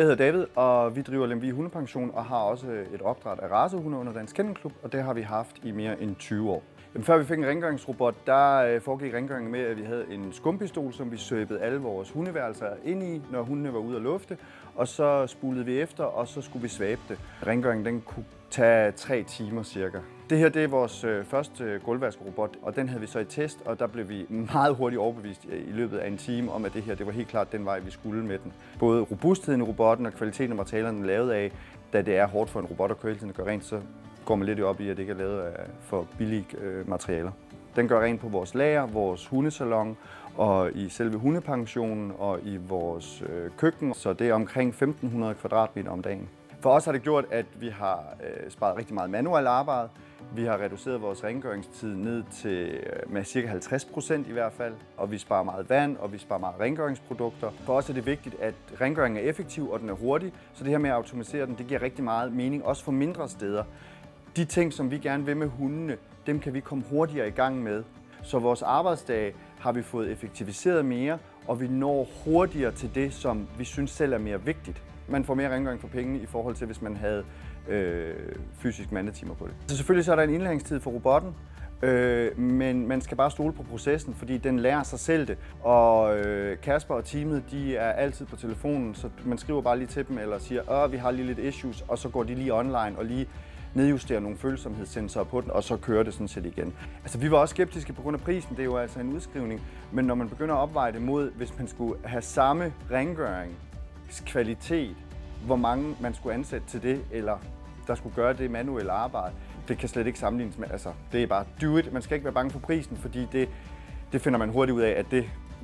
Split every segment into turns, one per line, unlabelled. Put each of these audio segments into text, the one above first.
Jeg hedder David, og vi driver Lemvig Hundepension og har også et opdræt af racehunde under Dansk Kennel Klub, og det har vi haft i mere end 20 år. Jamen, før vi fik en rengøringsrobot, der foregik rengøringen med, at vi havde en skumpistol, som vi svøbede alle vores hundeværelser ind i, når hundene var ude at lufte, og så spulede vi efter, og så skulle vi svabe det. Rengøringen den kunne tage 3 timer cirka. Det her det er vores første gulvvaskerobot, og den havde vi så i test, og der blev vi meget hurtigt overbevist i løbet af en time om, at det her det var helt klart den vej, vi skulle med den. Både robustheden i robotten og kvaliteten af materialerne lavet af, da det er hårdt for en robot at køre hele tiden at gøre rent, så går man lidt op i, at det ikke er lavet af for billige materialer. Den gør rent på vores lager, vores hundesalon og i selve hundepensionen og i vores køkken, så det er omkring 1500 kvadratmeter om dagen. For os har det gjort, at vi har sparet rigtig meget manuelt arbejde. Vi har reduceret vores rengøringstid ned til med ca. 50% i hvert fald, og vi sparer meget vand, og vi sparer meget rengøringsprodukter. For os er det vigtigt, at rengøringen er effektiv, og den er hurtig, så det her med at automatisere den, det giver rigtig meget mening, også for mindre steder. De ting, som vi gerne vil med hundene, dem kan vi komme hurtigere i gang med. Så vores arbejdsdage har vi fået effektiviseret mere, og vi når hurtigere til det, som vi synes selv er mere vigtigt. Man får mere rengøring for pengene i forhold til, hvis man havde fysisk mandetimer på det. Så selvfølgelig så er der en indlæringstid for robotten, men man skal bare stole på processen, fordi den lærer sig selv det. Og Kasper og teamet, de er altid på telefonen, så man skriver bare lige til dem eller siger, vi har lige lidt issues, og så går de lige online og lige nedjusterer nogle følsomhedssensorer på den, og så kører det sådan set igen. Altså, vi var også skeptiske på grund af prisen, det er jo altså en udskrivning, men når man begynder at opveje det mod, hvis man skulle have samme rengøringskvalitet, hvor mange man skulle ansætte til det, eller der skulle gøre det manuelle arbejde, det kan slet ikke sammenlignes med, altså, det er bare do it. Man skal ikke være bange for prisen, fordi det finder man hurtigt ud af, at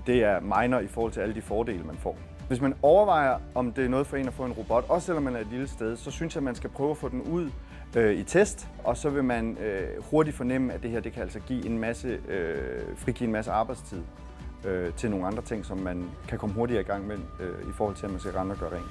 det er minor i forhold til alle de fordele, man får. Hvis man overvejer, om det er noget for en at få en robot, også selvom man er et lille sted, så synes jeg, at man skal prøve at få den ud i test, og så vil man hurtigt fornemme, at det her det kan altså give frigive en masse arbejdstid til nogle andre ting, som man kan komme hurtigere i gang med i forhold til, at man skal rende og gøre rent.